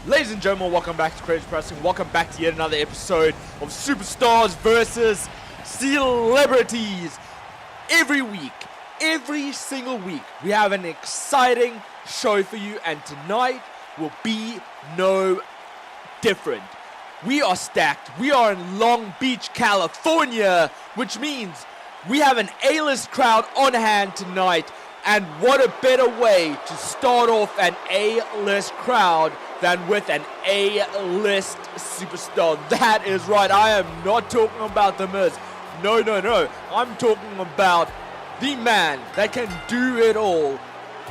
Ladies and gentlemen, welcome back to Pro-Wrasslin. Welcome back to yet another episode of Superstars versus Celebrities. Every week, every single week, we have an exciting show for you, and tonight will be no different. We are stacked. We are in Long Beach, California, which means we have an A-list crowd on hand tonight. And what a better way to start off an A-list crowd than with an A-list superstar. That is right. I am not talking about the Miz. No. I'm talking about the man that can do it all.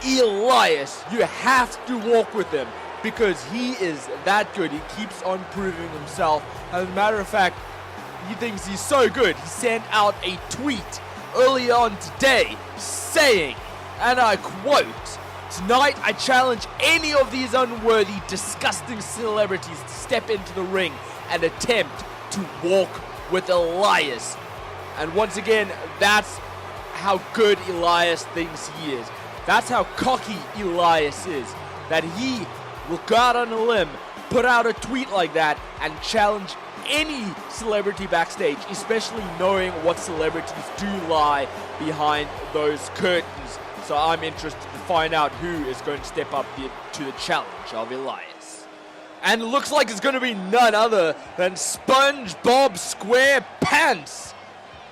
Elias. You have to walk with him because he is that good. He keeps on proving himself. As a matter of fact, he thinks he's so good. He sent out a tweet early on today saying, and I quote, "Tonight I challenge any of these unworthy, disgusting celebrities to step into the ring and attempt to walk with Elias." And once again, that's how good Elias thinks he is. That's how cocky Elias is. That he will go out on a limb, put out a tweet like that, and challenge any celebrity backstage, especially knowing what celebrities do lie behind those curtains. So I'm interested to find out who is going to step up to the challenge of Elias. And it looks like it's going to be none other than SpongeBob SquarePants,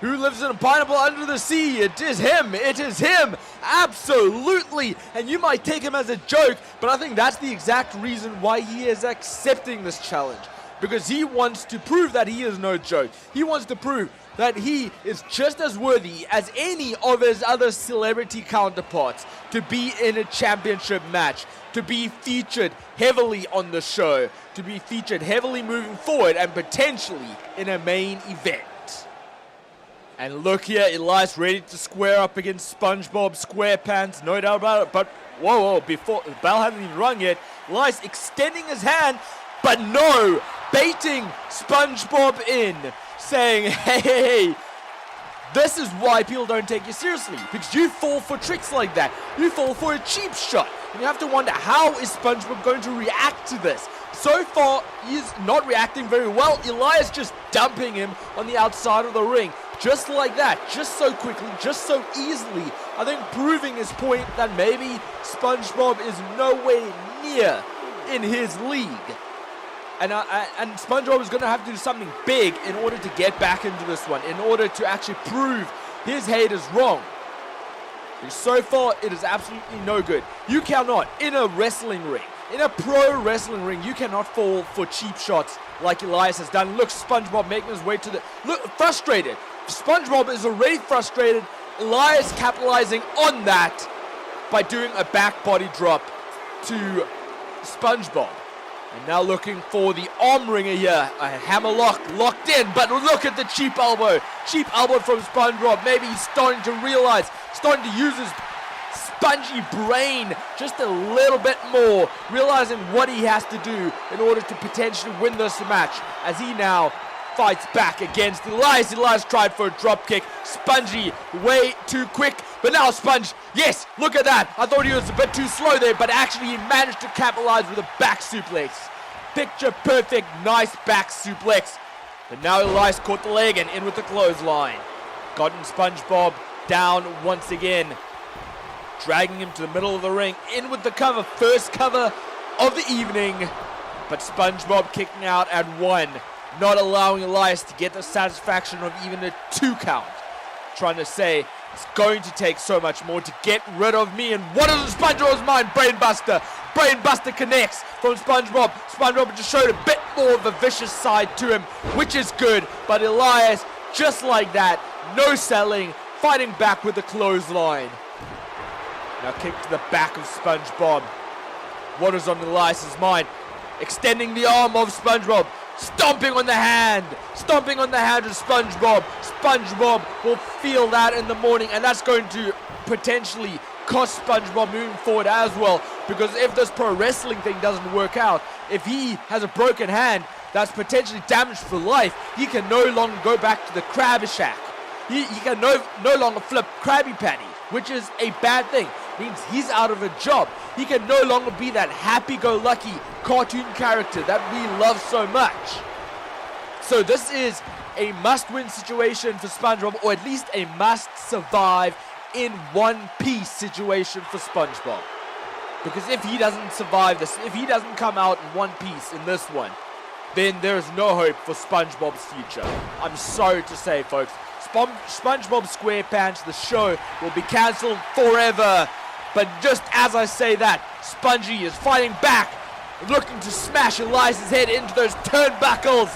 who lives in a pineapple under the sea. It is him, absolutely. And you might take him as a joke, but I think that's the exact reason why he is accepting this challenge. Because he wants to prove that he is no joke. He wants to prove that he is just as worthy as any of his other celebrity counterparts to be in a championship match, to be featured heavily on the show, to be featured heavily moving forward, and potentially in a main event. And look here, Elias ready to square up against SpongeBob SquarePants, no doubt about it. But whoa, before the bell hasn't even rung yet, Elias extending his hand, but no, baiting SpongeBob in, saying, hey, this is why people don't take you seriously, because you fall for tricks like that. You fall for a cheap shot. And you have to wonder, how is SpongeBob going to react to this? So far, he's not reacting very well. Elias just dumping him on the outside of the ring. Just like that, just so quickly, just so easily. I think proving his point that maybe SpongeBob is nowhere near in his league. And SpongeBob is going to have to do something big in order to get back into this one, in order to actually prove his haters wrong. And so far, it is absolutely no good. You cannot, in a wrestling ring, in a pro wrestling ring, you cannot fall for cheap shots like Elias has done. Look, SpongeBob making his way to the... Look, frustrated. SpongeBob is already frustrated. Elias capitalizing on that by doing a back body drop to SpongeBob. And now looking for the arm wringer here. A hammer locked in, but look at the cheap elbow. Cheap elbow from SpongeBob. Maybe he's starting to realize, starting to use his spongy brain just a little bit more, realizing what he has to do in order to potentially win this match, as he now fights back against Elias. Elias tried for a drop kick. Spongy, way too quick. But now Sponge, yes, look at that. I thought he was a bit too slow there, but actually he managed to capitalize with a back suplex. Picture perfect, nice back suplex. But now Elias caught the leg and in with the clothesline. Gotten SpongeBob down once again. Dragging him to the middle of the ring. In with the cover, first cover of the evening. But SpongeBob kicking out at 1. Not allowing Elias to get the satisfaction of even a 2 count. Trying to say, it's going to take so much more to get rid of me. And what is in SpongeBob's mind? Brainbuster. Brainbuster connects from SpongeBob. SpongeBob just showed a bit more of a vicious side to him, which is good. But Elias, just like that, no selling, fighting back with the clothesline. Now kick to the back of SpongeBob. What is on Elias's mind? Extending the arm of SpongeBob. Stomping on the hand of SpongeBob. SpongeBob will feel that in the morning, and that's going to potentially cost SpongeBob moving forward as well, because if this pro wrestling thing doesn't work out, if he has a broken hand that's potentially damaged for life, he can no longer go back to the Krabby Shack. He can no longer flip Krabby Patty, which is a bad thing. means he's out of a job. He can no longer be that happy-go-lucky cartoon character that we love so much. So this is a must-win situation for SpongeBob, or at least a must-survive in one piece situation for SpongeBob. Because if he doesn't survive this, if he doesn't come out in one piece in this one, then there's no hope for SpongeBob's future. I'm sorry to say, folks. SpongeBob SquarePants, the show, will be cancelled forever. But just as I say that, Spongy is fighting back, looking to smash Elias's head into those turnbuckles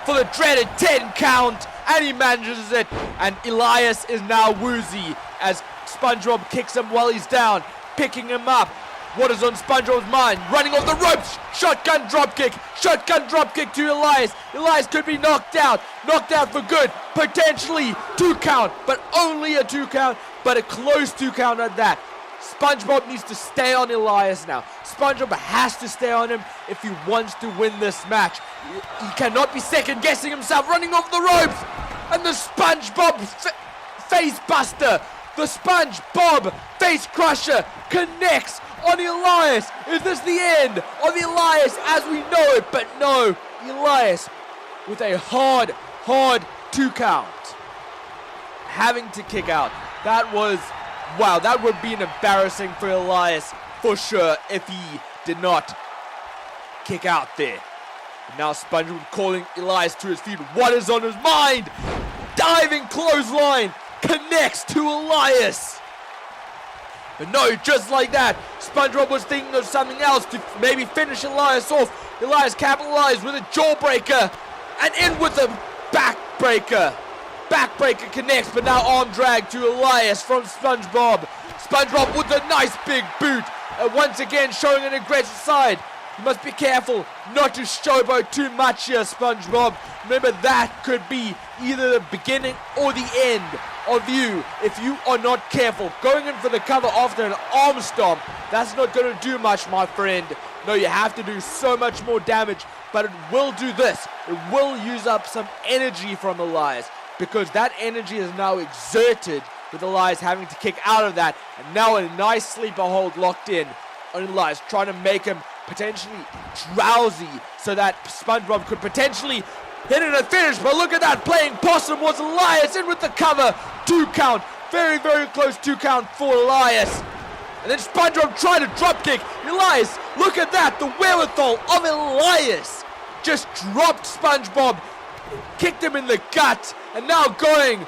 for the dreaded 10 count, and he manages it, and Elias is now woozy as SpongeBob kicks him while he's down, picking him up. What is on SpongeBob's mind? Running off the ropes! Shotgun dropkick to Elias. Elias could be knocked out for good, potentially 2 count, but only a 2 count, but a close 2 count at that. SpongeBob needs to stay on Elias now. SpongeBob has to stay on him if he wants to win this match. He cannot be second guessing himself, running off the ropes, and the SpongeBob face buster, the SpongeBob face crusher connects on Elias. Is this the end of Elias as we know it? But no, Elias with a hard 2 count, having to kick out. That was, wow, that would be embarrassing for Elias for sure if he did not kick out there. Now SpongeBob calling Elias to his feet. What is on his mind? Diving clothesline connects to Elias. But no, just like that, SpongeBob was thinking of something else to maybe finish Elias off. Elias capitalized with a jawbreaker and in with a backbreaker. Backbreaker connects, but now arm drag to Elias from SpongeBob. SpongeBob with a nice big boot. Once again showing an aggressive side. You must be careful not to showboat too much here, SpongeBob. Remember, that could be either the beginning or the end of you if you are not careful. Going in for the cover after an arm stomp, that's not going to do much, my friend. No, you have to do so much more damage, but it will do this. It will use up some energy from Elias, because that energy is now exerted with Elias having to kick out of that. And now a nice sleeper hold locked in on Elias, trying to make him potentially drowsy so that SpongeBob could potentially hit it and finish. But look at that, playing possum was Elias, in with the cover. 2 count, very close 2 count for Elias. And then SpongeBob trying to dropkick Elias. Look at that, the wherewithal of Elias. Just dropped SpongeBob, kicked him in the gut, and now going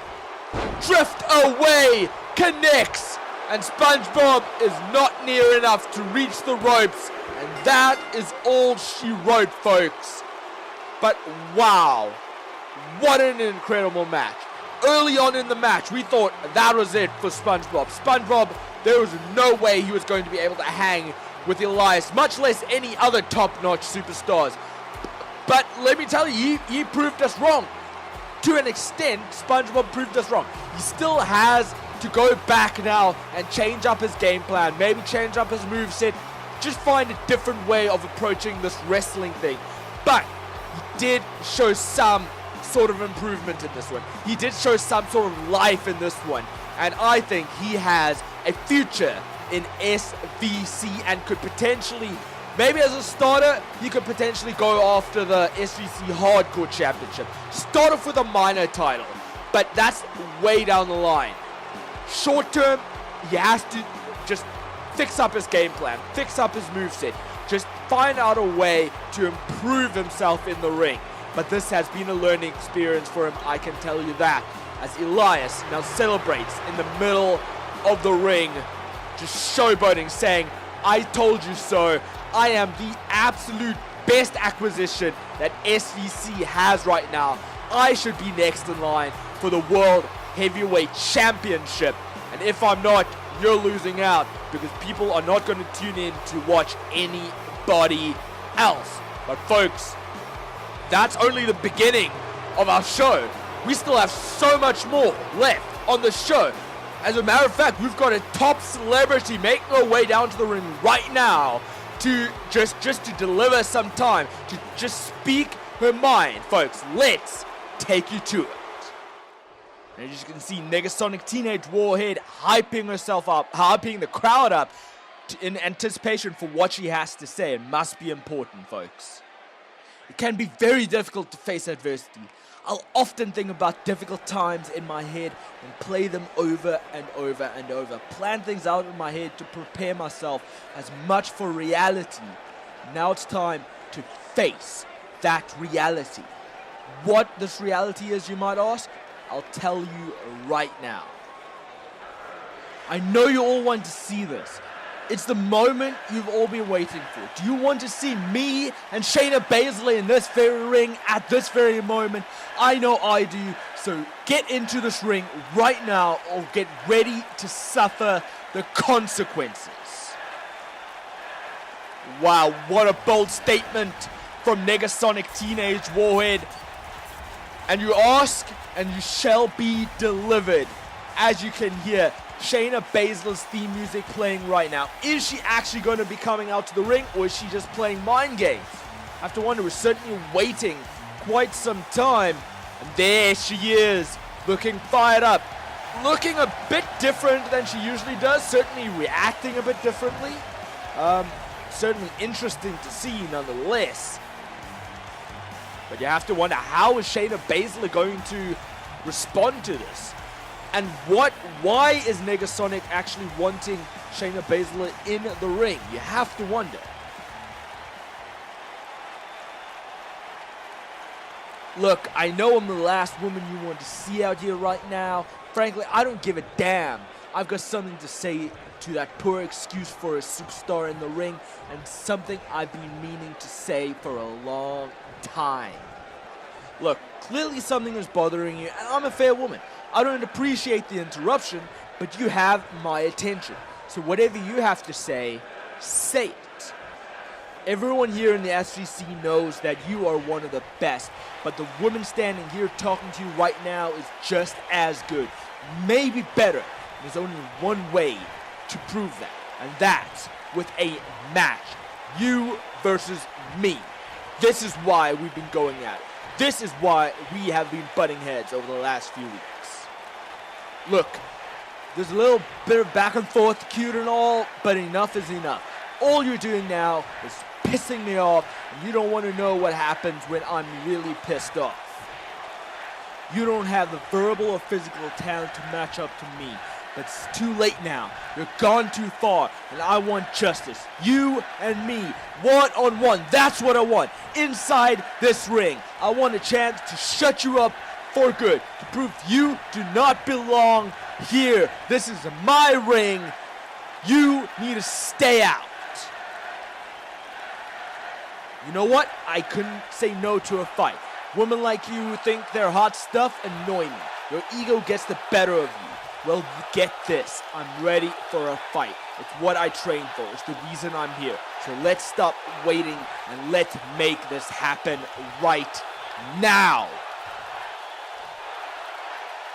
drift away, connects, and SpongeBob is not near enough to reach the ropes, and that is all she wrote, folks. But wow, what an incredible match. Early on in the match, we thought that was it for SpongeBob. SpongeBob, there was no way he was going to be able to hang with Elias, much less any other top-notch superstars. But let me tell you, he proved us wrong. To an extent, SpongeBob proved us wrong. He still has to go back now and change up his game plan, maybe change up his moveset, just find a different way of approaching this wrestling thing. But he did show some sort of improvement in this one. He did show some sort of life in this one. And I think he has a future in SVC and could potentially, maybe as a starter, he could potentially go after the SVC Hardcore Championship. Start off with a minor title, but that's way down the line. Short term, he has to just fix up his game plan, fix up his moveset, just find out a way to improve himself in the ring. But this has been a learning experience for him, I can tell you that. As Elias now celebrates in the middle of the ring, just showboating, saying, "I told you so. I am the absolute best acquisition that SVC has right now. I should be next in line for the World Heavyweight Championship. And if I'm not, you're losing out, because people are not going to tune in to watch anybody else." But folks, that's only the beginning of our show. We still have so much more left on the show. As a matter of fact, we've got a top celebrity making her way down to the ring right now to just to deliver some time, to just speak her mind. Folks, let's take you to it. And as you can see, Negasonic Teenage Warhead hyping herself up, hyping the crowd up in anticipation for what she has to say. It must be important, folks. It can be very difficult to face adversity. I'll often think about difficult times in my head and play them over and over and over. Plan things out in my head to prepare myself as much for reality. Now it's time to face that reality. What this reality is, you might ask? I'll tell you right now. I know you all want to see this. It's the moment you've all been waiting for. Do you want to see me and Shayna Baszler in this very ring at this very moment? I know I do. So get into this ring right now or get ready to suffer the consequences. Wow, what a bold statement from Negasonic Teenage Warhead. And you ask, and you shall be delivered. As you can hear, Shayna Baszler's theme music playing right now. Is she actually going to be coming out to the ring, or is she just playing mind games? I have to wonder. We're certainly waiting quite some time. And there she is, looking fired up. Looking a bit different than she usually does. Certainly reacting a bit differently. Certainly interesting to see nonetheless. But you have to wonder, how is Shayna Baszler going to respond to this? And why is Negasonic actually wanting Shayna Baszler in the ring? You have to wonder. Look, I know I'm the last woman you want to see out here right now. Frankly, I don't give a damn. I've got something to say to that poor excuse for a superstar in the ring, and something I've been meaning to say for a long time. Look, clearly something is bothering you, and I'm a fair woman. I don't appreciate the interruption, but you have my attention. So whatever you have to say, say it. Everyone here in the SGC knows that you are one of the best, but the woman standing here talking to you right now is just as good, maybe better. There's only one way to prove that, and that's with a match. You versus me. This is why we've been going at it. This is why we have been butting heads over the last few weeks. Look, there's a little bit of back and forth, cute and all, but enough is enough. All you're doing now is pissing me off, and you don't want to know what happens when I'm really pissed off. You don't have the verbal or physical talent to match up to me. But it's too late now. You're gone too far, and I want justice. You and me, one-on-one. That's what I want. Inside this ring, I want a chance to shut you up for good, to prove you do not belong here. This is my ring. You need to stay out. You know what? I couldn't say no to a fight. Women like you who think they're hot stuff annoy me. Your ego gets the better of you. Well, get this. I'm ready for a fight. It's what I train for. It's the reason I'm here. So let's stop waiting and let's make this happen right now.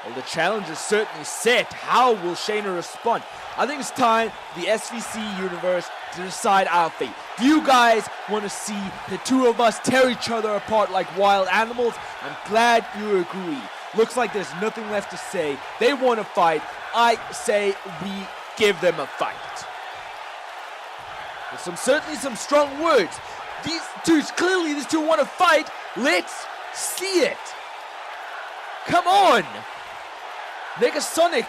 Well, the challenge is certainly set. How will Shayna respond? I think it's time for the SVC universe to decide our fate. Do you guys want to see the two of us tear each other apart like wild animals? I'm glad you agree. Looks like there's nothing left to say. They want to fight. I say we give them a fight. There's certainly some strong words. These two want to fight. Let's see it. Come on. Negasonic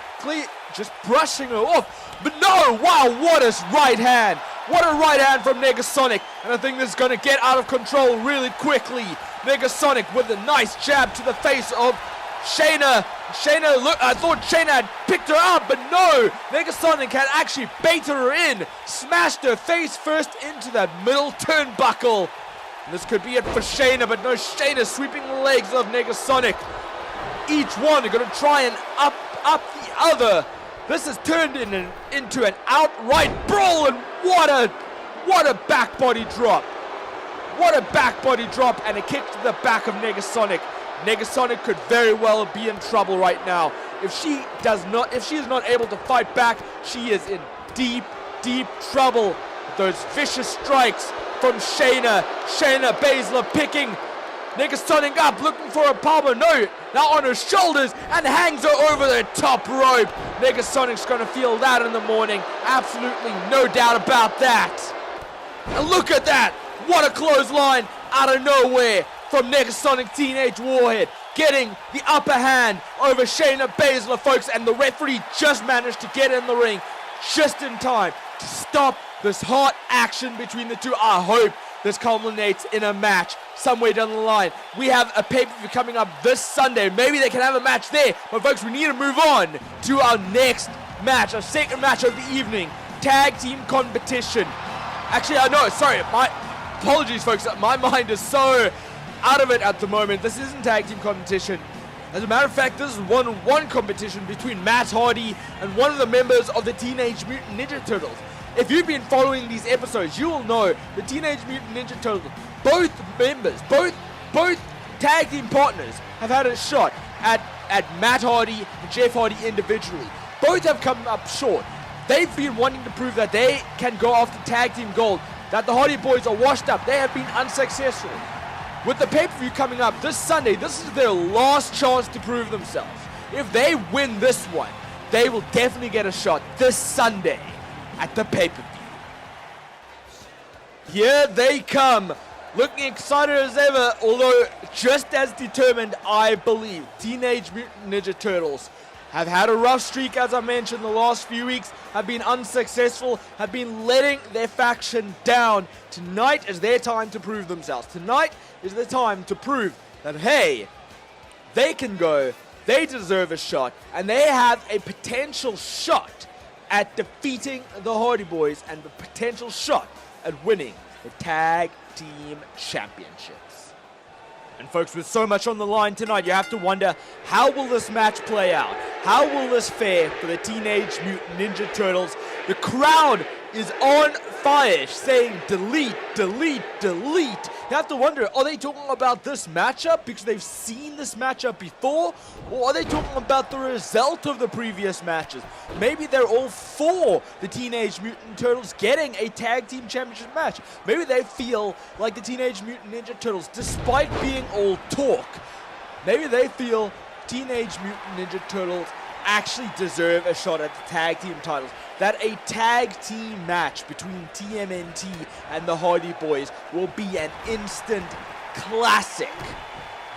just brushing her off. But no, wow, what a right hand. What a right hand from Negasonic. And I think this is going to get out of control really quickly. Negasonic with a nice jab to the face of Shayna, look, I thought Shayna had picked her up, but no! Negasonic had actually baited her in, smashed her face first into that middle turnbuckle. And this could be it for Shayna, but no, Shayna sweeping the legs of Negasonic. Each one are going to try and up the other. This has turned into an outright brawl, and what a back body drop. What a back body drop, and a kick to the back of Negasonic. Negasonic could very well be in trouble right now. If she is not able to fight back, she is in deep those vicious strikes from Shayna. Shayna Baszler picking Negasonic up, looking for a power. No, now on her shoulders and hangs her over the top rope. Negasonic's going to feel that in the morning. Absolutely no doubt about that. And look at that. What a clothesline out of nowhere from Negasonic Teenage Warhead. Getting the upper hand over Shayna Baszler, folks. And the referee just managed to get in the ring just in time to stop this hot action between the two. I hope this culminates in a match somewhere down the line. We have a pay-per-view coming up this Sunday. Maybe they can have a match there. But folks, we need to move on to our next match, our second match of the evening. Tag team competition. Actually, my apologies, folks. My mind is so out of it at the moment. This isn't tag team competition. As a matter of fact, this is one-on-one competition between Matt Hardy and one of the members of the Teenage Mutant Ninja Turtles. If you've been following these episodes, you will know the Teenage Mutant Ninja Turtles, both members, both tag team partners have had a shot at Matt Hardy and Jeff Hardy individually. Both have come up short. They've been wanting to prove that they can go after tag team gold, that the Hardy Boys are washed up. They have been unsuccessful. With the pay-per-view coming up this Sunday, this is their last chance to prove themselves. If they win this one, they will definitely get a shot this Sunday at the pay-per-view. Here they come, looking excited as ever, although just as determined, I believe. Teenage Mutant Ninja Turtles have had a rough streak, as I mentioned, the last few weeks, have been unsuccessful, have been letting their faction down. Tonight is their time to prove themselves. Tonight is the time to prove that, hey, they can go, they deserve a shot, and they have a potential shot at defeating the Hardy Boys and the potential shot at winning the Tag Team Championships. And folks, with so much on the line tonight, you have to wonder, how will this match play out? How will this fare for the Teenage Mutant Ninja Turtles? The crowd is on fire, saying delete, delete, delete. You have to wonder, are they talking about this matchup because they've seen this matchup before? Or are they talking about the result of the previous matches? Maybe they're all for the Teenage Mutant Turtles getting a Tag Team Championship match. Maybe they feel like the Teenage Mutant Ninja Turtles, despite being all talk, maybe they feel Teenage Mutant Ninja Turtles actually deserve a shot at the tag team titles. That a tag team match between TMNT and the Hardy Boys will be an instant classic.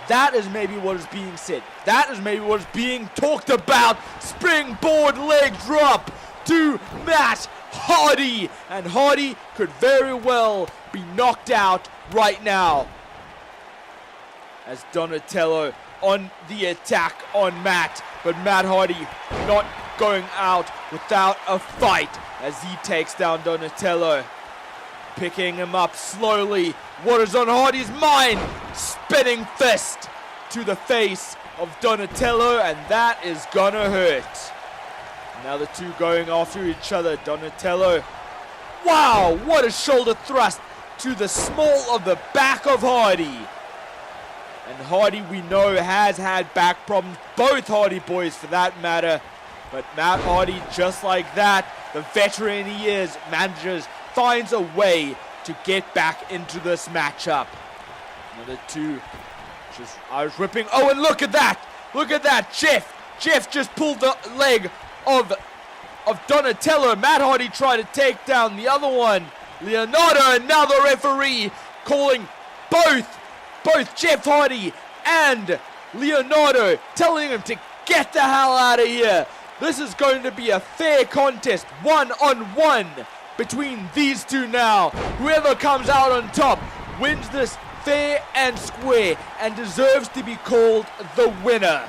That is maybe what is being said. That is maybe what is being talked about. Springboard leg drop to Matt Hardy. And Hardy could very well be knocked out right now, as Donatello on the attack on Matt, but Matt Hardy not going out without a fight as he takes down Donatello, picking him up slowly. What is on Hardy's mind? Spinning fist to the face of Donatello, and that is gonna hurt. Now the two going after each other. Donatello, wow, what a shoulder thrust to the small of the back of Hardy. And Hardy, we know, has had back problems. Both Hardy Boys, for that matter. But Matt Hardy, just like that, the veteran he is, finds a way to get back into this matchup. Another two. Just Irish ripping. Oh, and look at that. Look at that. Jeff just pulled the leg of Donatello. Matt Hardy tried to take down the other one, Leonardo, and now the referee calling both Jeff Hardy and Leonardo, telling him to get the hell out of here. This is going to be a fair contest, one-on-one between these two now. Whoever comes out on top wins this fair and square and deserves to be called the winner.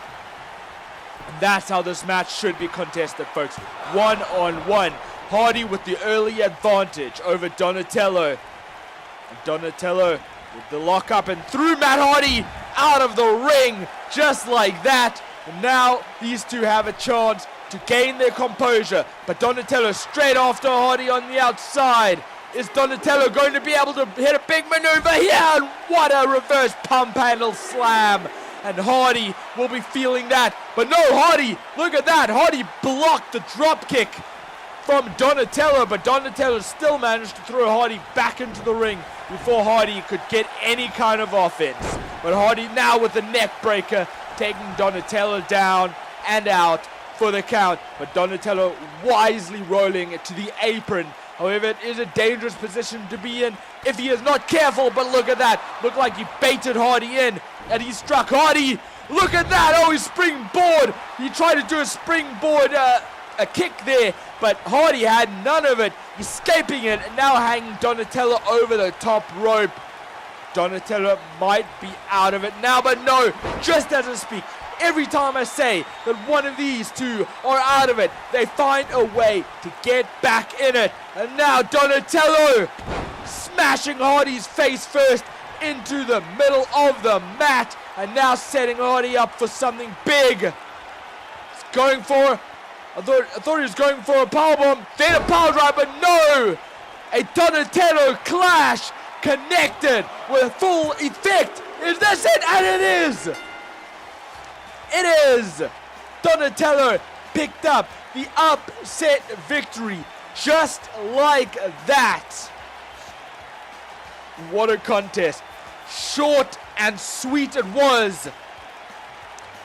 And that's how this match should be contested, folks. One-on-one. Hardy with the early advantage over Donatello. And Donatello with the lockup and threw Matt Hardy out of the ring just like that. And now these two have a chance to gain their composure. But Donatello straight after Hardy on the outside. Is Donatello going to be able to hit a big maneuver here? And what a reverse pump handle slam. And Hardy will be feeling that. But no, Hardy, look at that. Hardy blocked the drop kick from Donatello, but Donatello still managed to throw Hardy back into the ring before Hardy could get any kind of offense. But Hardy now with the neck breaker, taking Donatello down and out for the count. But Donatello wisely rolling it to the apron. However, it is a dangerous position to be in if he is not careful. But look at that. Looked like he baited Hardy in. And he struck Hardy. Look at that. Oh, he springboard. He tried to do a springboard a kick there. But Hardy had none of it. Escaping it. And now hanging Donatello over the top rope. Donatello might be out of it now. But no. Just as I speak. Every time I say that one of these two are out of it, they find a way to get back in it. And now Donatello smashing Hardy's face first into the middle of the mat. And now setting Hardy up for something big. He's going for, I thought he was going for a powerbomb, then a power drive, but no! A Donatello clash connected with full effect. Is this it? And it is! It is! Donatello picked up the upset victory just like that. What a contest. Short and sweet it was,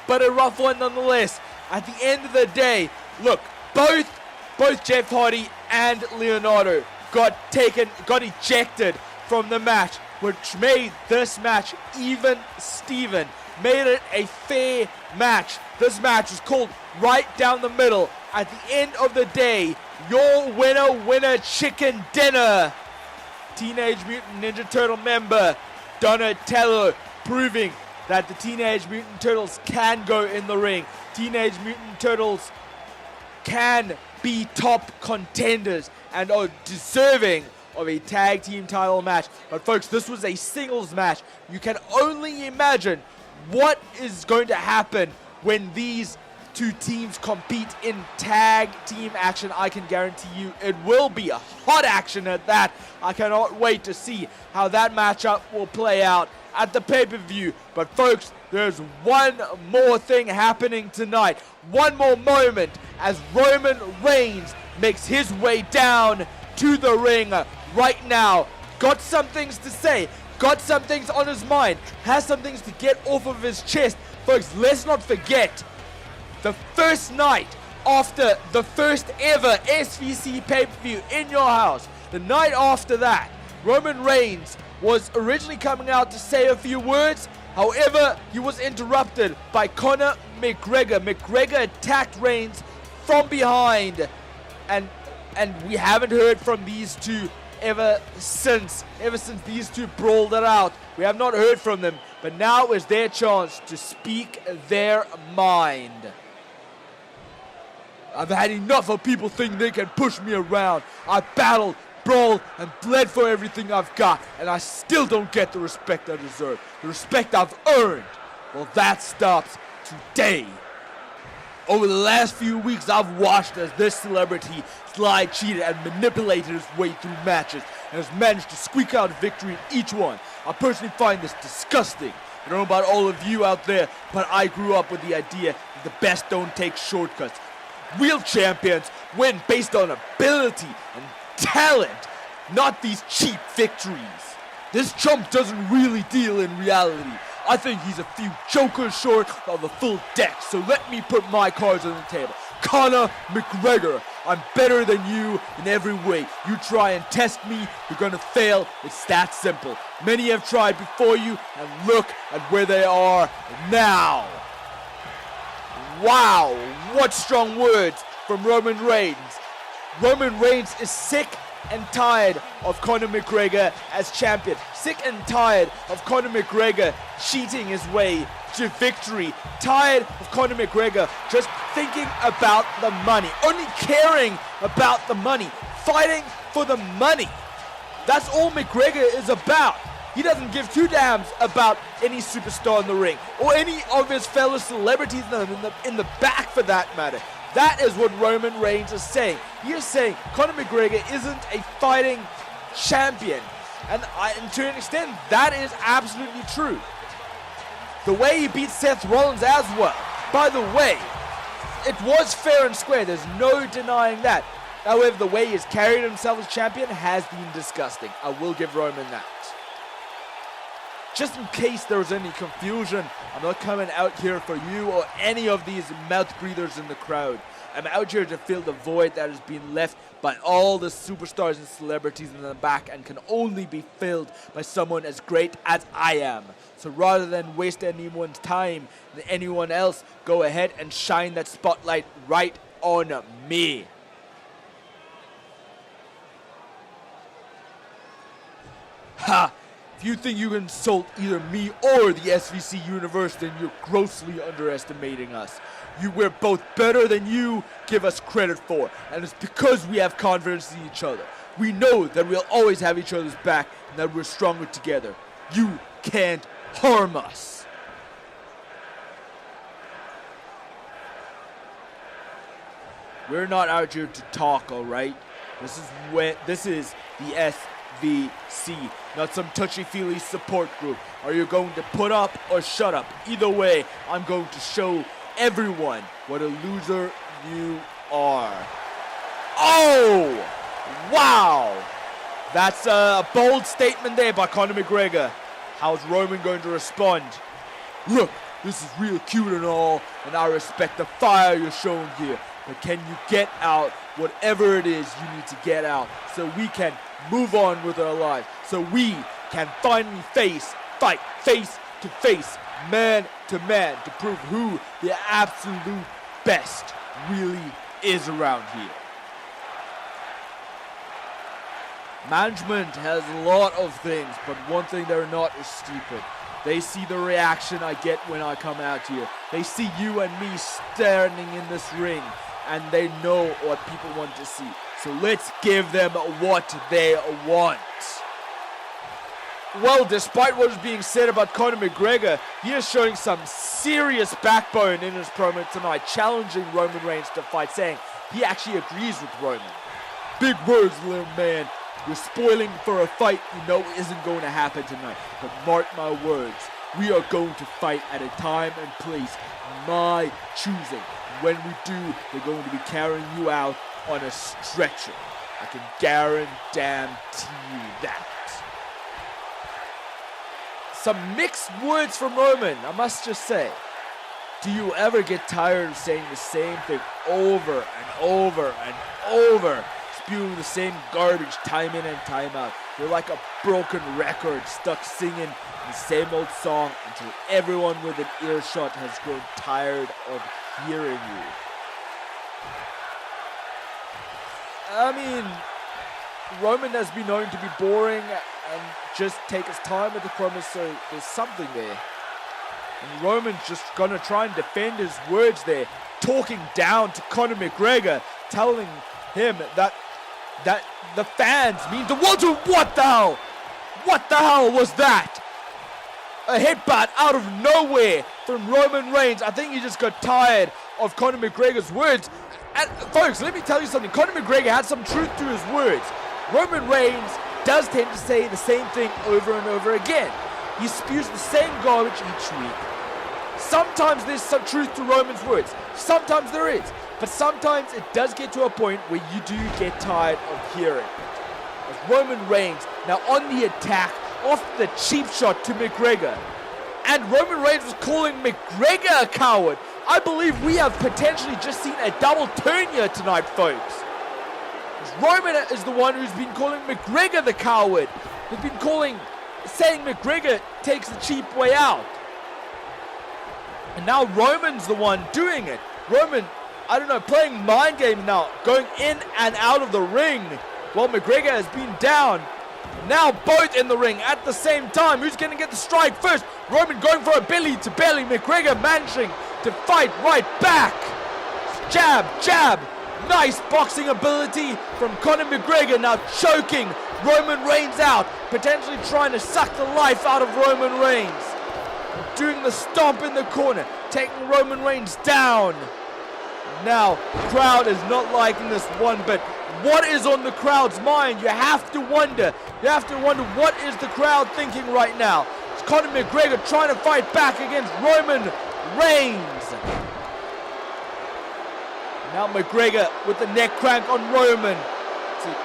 but a rough one nonetheless. At the end of the day, look, both Jeff Hardy and Leonardo got ejected from the match, which made this match even Steven. Made it a fair match. This match was called right down the middle. At the end of the day, your winner chicken dinner. Teenage Mutant Ninja Turtle member Donatello proving that the Teenage Mutant Turtles can go in the ring. Teenage Mutant Turtles can be top contenders and are deserving of a tag team title match. But folks, this was a singles match. You can only imagine what is going to happen when these two teams compete in tag team action. I can guarantee you it will be a hot action at that. I cannot wait to see how that matchup will play out at the pay-per-view. But folks, there's one more thing happening tonight. One more moment as Roman Reigns makes his way down to the ring right now. Got some things to say. Got some things on his mind, has some things to get off of his chest. Folks, let's not forget, the first night after the first ever SVC pay-per-view in your house, the night after that, Roman Reigns was originally coming out to say a few words. However, he was interrupted by Conor McGregor. McGregor attacked Reigns from behind, and we haven't heard from these two ever since these two brawled it out. We have not heard from them, but now is their chance to speak their mind. I've had enough of people thinking they can push me around. I battled, brawled, and bled for everything I've got, and I still don't get the respect I deserve, the respect I've earned. Well, that stops today. Over the last few weeks, I've watched as this celebrity slide, cheated, and manipulated his way through matches and has managed to squeak out a victory in each one. I personally find this disgusting. I don't know about all of you out there, but I grew up with the idea that the best don't take shortcuts. Real champions win based on ability and talent, not these cheap victories. This chump doesn't really deal in reality. I think he's a few jokers short of a full deck, so let me put my cards on the table. Conor McGregor, I'm better than you in every way. You try and test me, you're gonna fail. It's that simple. Many have tried before you, and look at where they are now. Wow, what strong words from Roman Reigns. Roman Reigns is sick and tired of Conor McGregor as champion. Sick and tired of Conor McGregor cheating his way to victory. Tired of Conor McGregor just thinking about the money. Only caring about the money. Fighting for the money. That's all McGregor is about. He doesn't give two damns about any superstar in the ring or any of his fellow celebrities in the back for that matter. That is what Roman Reigns is saying. He is saying Conor McGregor isn't a fighting champion. And to an extent, that is absolutely true. The way he beat Seth Rollins as well. By the way, it was fair and square. There's no denying that. However, the way he has carried himself as champion has been disgusting. I will give Roman that. just in case there was any confusion, I'm not coming out here for you or any of these mouth breathers in the crowd. I'm out here to fill the void that has been left by all the superstars and celebrities in the back and can only be filled by someone as great as I am. So rather than waste anyone's time, anyone else, go ahead and shine that spotlight right on me. Ha! If you think you can insult either me or the SVC universe, then you're grossly underestimating us. We're both better than you give us credit for, and it's because we have confidence in each other. We know that we'll always have each other's back and that we're stronger together. You can't harm us. We're not out here to talk, alright? This is the SVC, not some touchy-feely support group. Are you going to put up or shut up? Either way, I'm going to show everyone what a loser you are. Oh! Wow! That's a bold statement there by Conor McGregor. How's Roman going to respond? Look, this is real cute and all, and I respect the fire you're showing here. But can you get out whatever it is you need to get out so we can move on with our lives, so we can finally fight face to face, man to man, to prove who the absolute best really is around here. Management has a lot of things, but one thing they're not is stupid. They see the reaction I get when I come out here. They see you and me standing in this ring, and they know what people want to see. So let's give them what they want. Well, despite what is being said about Conor McGregor, he is showing some serious backbone in his promo tonight, challenging Roman Reigns to fight, saying he actually agrees with Roman. Big words, little man. You're spoiling for a fight you know isn't going to happen tonight. But mark my words, we are going to fight at a time and place my choosing. When we do, they're going to be carrying you out on a stretcher. I can guarantee you that. Some mixed words from Roman, I must just say. Do you ever get tired of saying the same thing over and over and over? Spewing the same garbage time in and time out. You're like a broken record stuck singing the same old song until everyone with an earshot has grown tired of hearing you. I mean, Roman has been known to be boring and just take his time with the promo, so there's something there. And Roman's just gonna try and defend his words there, talking down to Conor McGregor, telling him that the fans mean the world to him. What the hell? What the hell was that? A headbutt out of nowhere from Roman Reigns. I think he just got tired of Conor McGregor's words. And folks, let me tell you something. Conor McGregor had some truth to his words. Roman Reigns does tend to say the same thing over and over again. He spews the same garbage each week. Sometimes there's some truth to Roman's words. Sometimes there is. But sometimes it does get to a point where you do get tired of hearing it. As Roman Reigns now on the attack off the cheap shot to McGregor. And Roman Reigns was calling McGregor a coward. I believe we have potentially just seen a double turn here tonight, folks. Roman is the one who's been calling McGregor the coward. He's been saying McGregor takes the cheap way out. And now Roman's the one doing it. Roman, I don't know, playing mind games now, going in and out of the ring while McGregor has been down. Now both in the ring at the same time. Who's going to get the strike first? Roman going for a belly to belly. McGregor managing to fight right back. Jab, jab. Nice boxing ability from Conor McGregor, now choking Roman Reigns out, potentially trying to suck the life out of Roman Reigns. Doing the stomp in the corner, taking Roman Reigns down. Now, the crowd is not liking this one bit. What is on the crowd's mind? You have to wonder. You have to wonder what is the crowd thinking right now. It's Conor McGregor trying to fight back against Roman Reigns. Now McGregor with the neck crank on Roman. It's a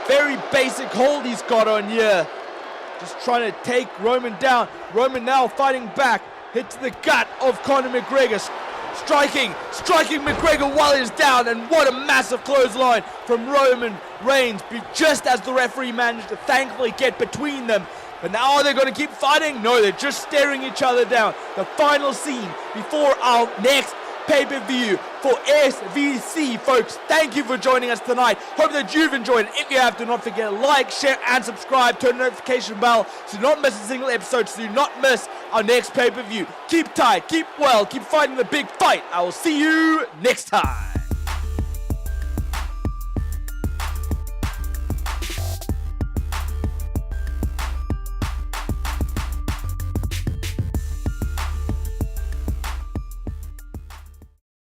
very basic hold he's got on here. just trying to take Roman down. Roman now fighting back. Hit to the gut of Conor McGregor. Striking McGregor while he's down, and what a massive clothesline from Roman Reigns, just as the referee managed to thankfully get between them. But now are they going to keep fighting? No, they're just staring each other down. The final scene before our next pay-per-view for SVC, folks. Thank you for joining us tonight. Hope that you've enjoyed it. If you have, do not forget to like, share, and subscribe. Turn the notification bell so do not miss a single episode, so do not miss our next pay-per-view. Keep tight, keep well, keep fighting the big fight. I will see you next time.